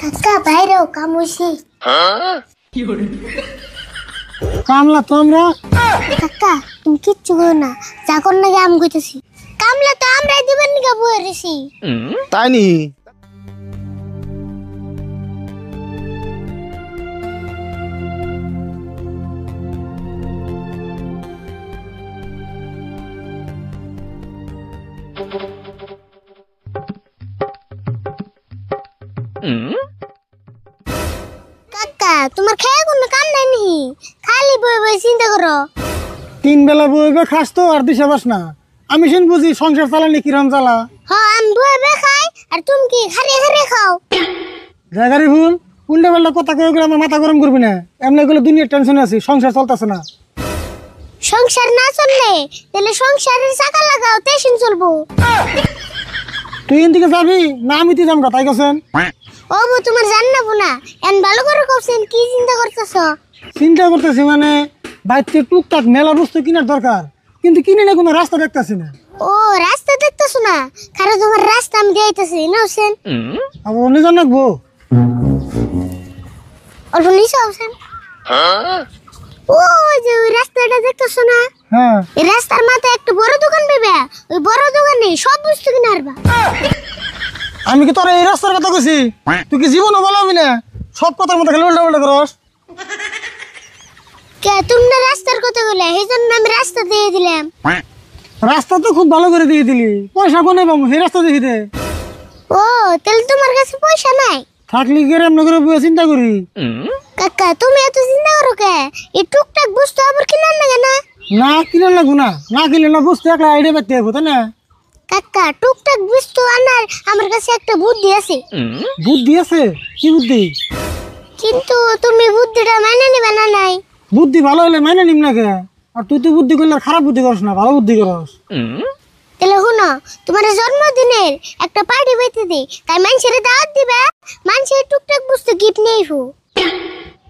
কাকা বাইরেও কাম হইছে। কামলা তো আমরা কাকা তুমি কিচ্ছু করো না, যা কর নাকি আম কইতেছি। কামলা তো আমরাই দিবেন নিকা বয়ে রেছি। তাই নি? কাকা তোমার খেয়ে কোনো কাম নাই নি, খালি বয়ে বয়ে চিন্তা করো। 3 বেলা বইবে খাস তো আর দিশা বাস না। আমি শুন বুঝি সংসার চালানি কিরম চালা। হ্যাঁ আমি বয়ে বয়ে খাই আর তুমি কি খারিয়ে খারিয়ে খাও। জায়গারি ভুল উল্টা পাল্টা কথা কয়ে গেলে আমার মাথা গরম করবি না। এমনি এগুলো দুনিয়ার টেনশনে আছি, সংসার চলতেছে না। সংসার না চললে তাহলে সংসারের চাকা লাগাও, টেনশন চলবো। তুই এদিকে যাবি না আমি তুই যাম তাই গেছেন? ও বউ তোমার জান্নাবো না, এন ভালো করে কইছেন কি চিন্তা করতেছ? চিন্তা করতেছি মানে বাইরে টুকটাক মেলা বস্তু কেনার দরকার, কিন্তু কিনে না কোনো রাস্তা দেখতেছি না। ও রাস্তা দেখতেছো না, কারণ তোমার রাস্তা আমি দেখাইতেছি না হোসেন। আবার অন্য জন রাখবো অল্প নিচে হোসেন। ও যে ওই রাস্তাটা দেখতেছো না, হ্যাঁ এই রাস্তার মাথায় একটা বড় দোকান পাবে, ওই বড় দোকানে সব বস্তু কিনে আরবা। আমি কি তোর এই রাস্তার কথা কইছি? তুই কি জীবনও বলবি না? সব কথার মধ্যে খালি উল্টা উল্টা করস। কে তোমরা রাস্তার কথা বলে এই জন্য আমি রাস্তা দিয়ে দিলাম। রাস্তা তো খুব ভালো করে দিয়ে দিলি, পয়সা কোনে পাবো সেই রাস্তা দেখি দে। ও তাহলে তোমার কাছে পয়সা নাই? থাকলি গেলে এমন করে বসে চিন্তা করি। কাকা তুমি এত চিন্তা করো কে? এই টুকটাক বস্তু আবার কিনার লাগে না? না কিনে লাগবো না, না কিনলে না বুঝতে একটা আইডিয়া পাইতে হবো তাই না? কাকা টুকটাক বস্তু আনার আমার কাছে একটা বুদ্ধি আছে। বুদ্ধি আছে? কি বুদ্ধি? কিন্তু তুমি বুদ্ধিটা মানে নিবে না নাই। বুদ্ধি ভালো হলে মাইনে নিম না কে? আর তুই তো বুদ্ধি করলে খারাপ বুদ্ধি করস না, ভালো বুদ্ধি করস। তাহলে শুনো, তোমার জন্মদিনের একটা পার্টি বাইতে দি, তাই মানুষের দাওয়াত দিবে, মানুষের টুকটাক বস্তু গিফট নিয়ে আইবো।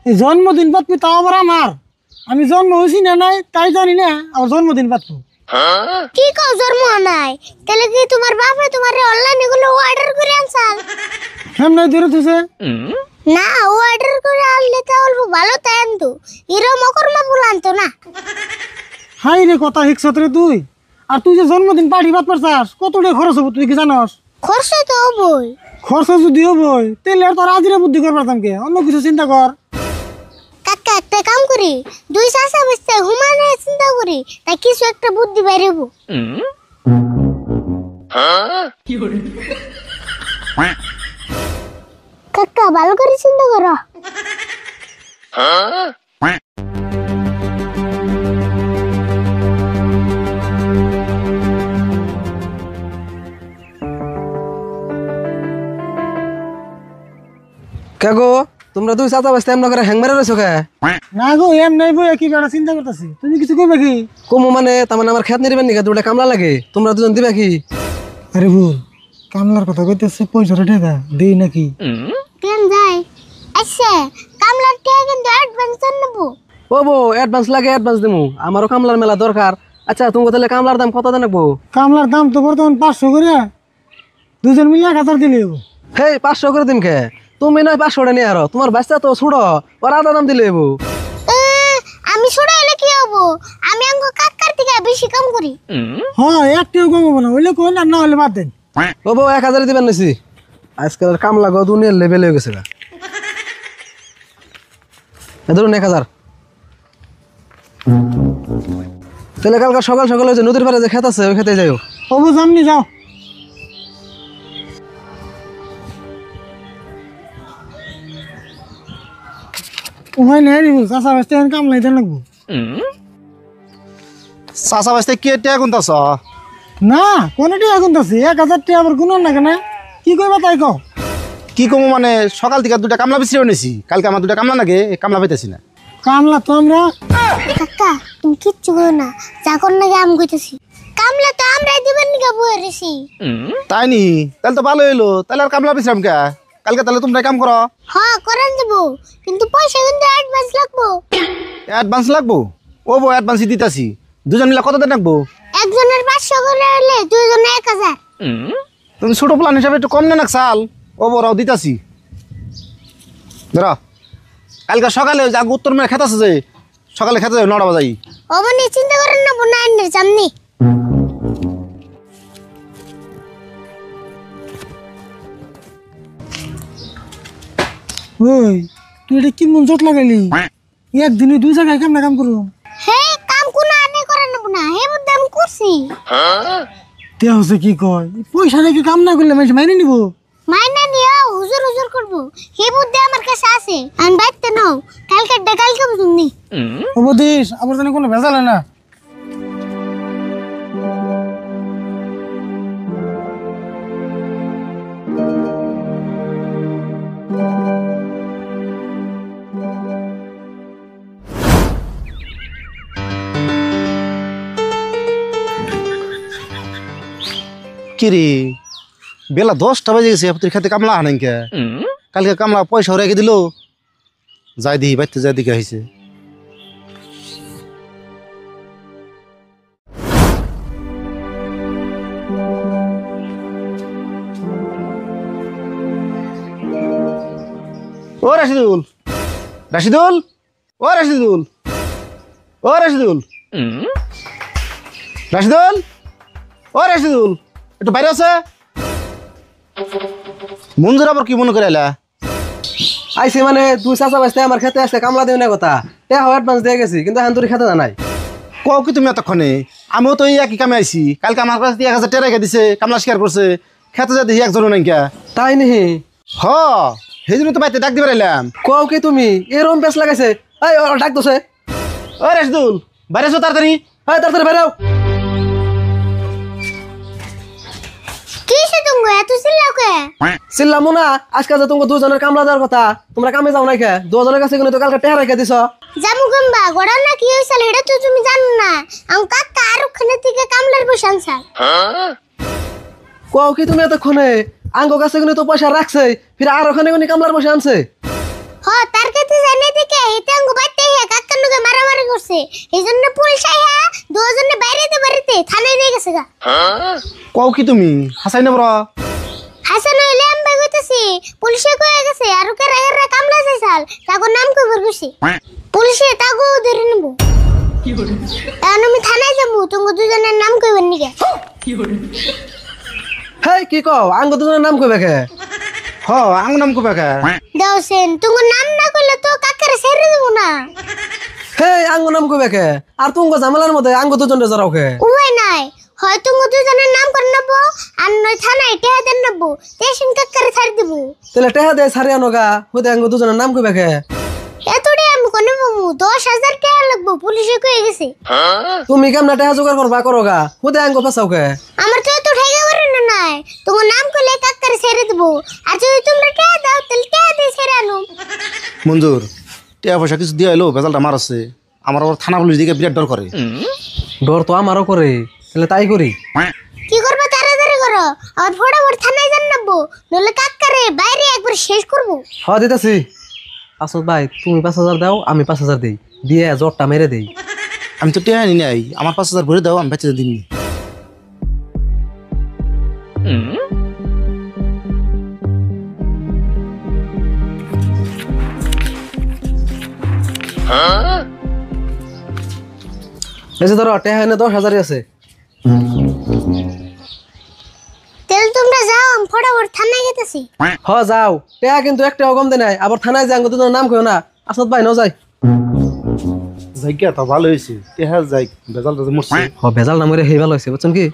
এই জন্মদিন পাতবি তাও আবার আমার? আমি জন্ম হয়েছি না নাই তাই জানি না, আমার জন্মদিন পাতবো। কি কও জন্ম নাই? তাহলে কি তোমার বাবা তোমার অনলাইনে গুলো অর্ডার করে আনছাল? হ্যাঁ নাই ধরে তুসে না অর্ডার করে আনলে তো অল্প ভালো তাই আনতো, হিরো মকরমা ফুল আনতো না। হাই রে কথা হিকসত রে তুই। আর তুই যে জন্মদিন পার্টি বাদ পারছাস কত টাকা খরচ হবো তুই কি জানস? খরচ তো হবই। খরচ যদি হবই তাহলে আর তোর আজিরা বুদ্ধি কর পারতাম কে? অন্য কিছু চিন্তা কর। কাকা একটা কাম করি, দুই চাষা বসতে হুমানে চিন্তা করি, তাই কিছু একটা বুদ্ধি বাইরেবো। কাকা ভালো করে চিন্তা করো। কে গো তোমরা দুই চাচা বাস্তে এমন করে হ্যাং মারে রয়েছো কে? না গো এম নাই বই কি বেড়া চিন্তা করতেছি। তুমি কিছু কইবে কি? কমু মানে তার মানে আমার খেত নিবেন নাকি? দুটা কামলা লাগে, তোমরা দুজন দিবে কি? আরে ভুল কামলার কথা কইতেছে, পয়সাটা টাকা দেই নাকি? কেন যাই? আচ্ছা কামলার টাকা কিন্তু অ্যাডভান্স নেবো। ও বো অ্যাডভান্স লাগে, অ্যাডভান্স দিমু, আমারও কামলার মেলা দরকার। আচ্ছা তুমি তাহলে কামলার দাম কত দেন? কামলার দাম তো বর্তমান 500 করে, দুজন মিলে 1000 দিলে হবো। হেই 500 করে দিন কে? তুমি নয় 500 নিয়ে আরো, তোমার বাচ্চা তো ছুড়ো, ওর আধা দাম দিলে হবো। আমি ছোট হলে কি হবো? আমি আঙ্গ কাকার থেকে বেশি কাম করি। হ্যাঁ একটিও কম হবো না, হইলে কোন আর না হলে বাদ দেন। ও বো 1000 দিবেন নিছি, আজকাল কামলা গো দুনিয়ার লেভেল হয়ে গেছে। ধরুন 1000। তাহলে কালকে সকাল সকাল ওই যে নদীর পাড়ে যে খেত আছে ওই খেতে যাইও। হবো সামনে যাও। ওখানে নেই রে চাষা বাস্তে কাম লাইতে লাগবো। চাষা বাস্তে কে টিয়া গুনতাছ? না কোনটি এখন তো 1000 টাকা আবার গুণ না কেন? কি কইবা তাই কও? কি কমু মানে সকাল থেকে দুটা কামলা বেশি নিয়েছি, কালকে আমার দুটা কামলা লাগে, কামলা পাইতেছি না। কামলা তো আমরা কাকা তুমি কিচ্ছু করো না, যা কর নাকি আম কইতেছি। কামলা তো আমরাই দিবেন নিকা বয়ে রেছি। তাই নি? তাহলে তো ভালো হইলো, তাহলে আর কামলা বেশিলাম কে? কালকে তাহলে তোমরা কাম করো। হ্যাঁ করেন দেবো, কিন্তু পয়সা কিন্তু অ্যাডভান্স লাগবো। অ্যাডভান্স লাগবো? ও বো অ্যাডভান্সই দিতাছি। দুজন মিলে কত দেন রাখবো? একজনের 500 করে হলে দুইজনে 1000। তুমি ছোট প্ল্যান হিসাবে একটু কম নেন চাল। ও বড় দিতাছি। ধরো কালকে সকালে যা উত্তর মেয়ে খেতে আছে যে সকালে খেতে যাবে 9টা বাজাই। অবনি চিন্তা করেন না বোন আইনের সামনে। ওই তুই এটা কি মন জট লাগাইলি? একদিনে 2 জায়গায় কাম না কাম করুম। হে কাম কোন আনে করেন না বোন, হে বুদ্ধি আমি করছি। তে হচ্ছে কি কয় পয়সা রেখে কাম না করলে মানুষ মাইনে নিব? মাইনা নিয়া হুজুর হুজুর করবো, হে বুদ্ধি আমার কাছে আছে। আমি বাইতে নাও কালকে বুঝুননি। উপদেশ আবার জানি কোনো ভেজাল হয় না। কি রে বেলা 10টা বাজে গেছে তুই খেতে কামলা আনেন কে? কালকে কামলা পয়সা রেখে দিল, যাই দিই বাইতে যাই দিকে হয়েছে। ও রাশিদুল, রাশিদুল, ও রাশিদুল, ও রাশিদুল, রাশিদুল, ও রাশিদুল, একটু বাইরে আছে। মঞ্জুর আবার কি মনে করে এলা? আইসি মানে তুই চাচা বাঁচতে আমার খেতে আসলে কামলা দেবে না কথা, অ্যাডভান্স দিয়ে গেছি কিন্তু এখন তোর খেতে জানাই। কও কি তুমি এতক্ষণে? আমিও তো এই একই কামে আইছি। কালকে আমার কাছে 1000 টাকা রেখে দিছে, কামলা স্বীকার করছে। খেতে যা দেখি একজনও নাই কে। তাই নিহি? হ সেই জন্য তো বাইতে ডাক দিবে এলাম। কও কি তুমি এরম পেস লাগাইছে? এই ডাক দোছে। ও রাশিদুল বাইরে এসো তাড়াতাড়ি। এই তাড়াতাড়ি বেরাও। কিসে তুমি এত চিল্লাও কে? চিল্লামু না, আজকে যে তোমাকে 2 জনের কামলা দেওয়ার কথা, তোমরা কামে যাও নাই খে? 2 জনের কাছে কিন্তু কালকে টেহা রেখে দিছ। জামু গম্বা গড়া না কি হইছিল এটা তো তুমি জানো না। আম কাকা আর ওখানে থেকে কামলার বসে আনছাল। কও কি তুমি এতক্ষণে? আঙ্গ কাছে কিন্তু তো পয়সা রাখছে, ফির আর ওখানে কোনি কামলার বসে আনছে। হ তার কাছে জানে দেখে এটা আঙ্গ বাইতে হে কাকার লগে মারামারি করছে। এইজন্য পুলিশ আইয়া দুজনে বাইরেতে থানায় নিয়ে গেছে গা। কও কি তুমি? হাসাই না বড় হাসান হইলে আমি কইতেছি পুলিশে কয়ে গেছে আর ওকে রাইরা কামলা চাইছাল তাগো নাম কইবার গেছি। পুলিশে তাগো ধরে নেব। এখন আমি থানায় যাবো তুমি দুজনের নাম কইবার নিগে। হেই কি কও? আঙ্গ 2 জনের নাম কইবে খে? হ আং নাম কবে কে? দাওসেন তুমি নাম না কইলে তো কাকারে ছেড়ে দেব না। হেই আঙ্গ নাম কইবে খে? আর তুমি ঝামেলার মধ্যে আঙ্গ 2 জনের জড়াও খে? উপায় নাই, হয় তুমি দুজনের নাম করে নেব আর নয় থানায় টেহা দেন নেব, তেসিন কাকারে ছাড় দেব। তাহলে টেহা দে ছাড়ি আনোগা, হইতে আঙ্গ 2 জনের নাম কইবে খে? এতটি আমি কোনে বাবু 10,000 টাকা লাগবো পুলিশে কয়ে গেছে। তুমি কেমন টেহা জোগাড় করবা করোগা, হইতে আঙ্গ ফেসাও খে? আমার তো এত ঠেকা পারে না নাই, তোমার নাম করলে কাকারে ছেড়ে দেবো। আর যদি তোমরা টাকা দাও তাহলে টাকা দিয়ে ছেড়ে আনো। মঞ্জুর টাকা পয়সা কিছু দিয়ে এলো, বেজালটা মার আছে। আমার আবার থানা পুলিশ দিকে বিরাট ডর করে। ডর তো আমারও করে, তাহলে তাই করি। কি করবো তাড়াতাড়ি করো, আর ফটাফট থানায় যান নেবো, নইলে কাকারে বাইরে একবার শেষ করবো। হ দিতেছি। আসত ভাই তুমি 5,000 দাও, আমি 5,000 দেই, দিয়ে জটটা মেরে দেই। আমি তো টেহা নি নাই, আমার 5,000 ভরে দাও, আমি বেঁচে দিন। এই যে ধরো টেহা এনে 10,000 আছে। তাহলে তোমরা যাও, আমি ফটাফট থানায় গেতেছি। হ যাও, টেহা কিন্তু একটাও কম দে নাই, আবার থানায় যাই দুজনের নাম কইও না। আসত ভাই ন যাই। জায়গা তো ভালো হয়েছে, টেহা যাই বেজালটা যে মরছে। হ ভেজাল নামরে হেই ভালো হইছে বুঝছেন কি?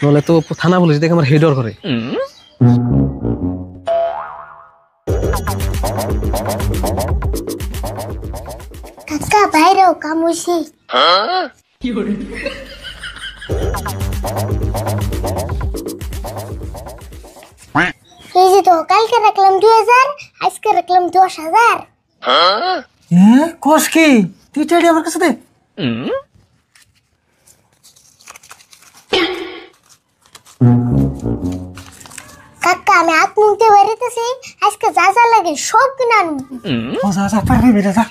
নলে তো থানা পুলিশ দেখে আমার হেডর করে। কাকা বাইরেও কাম হইছে। এই যে তো কালকে রাখলাম 2,000, আজকে রাখলাম 10,000। হ্যাঁ কোষ কি তুই টাইডি আমার কাছে দে। কাকা আমি হাত মুখতে বেরিতেছি, আজকে যা যা লাগে সব কিনে আনবো। ও যা যা পারবি বেটা যা।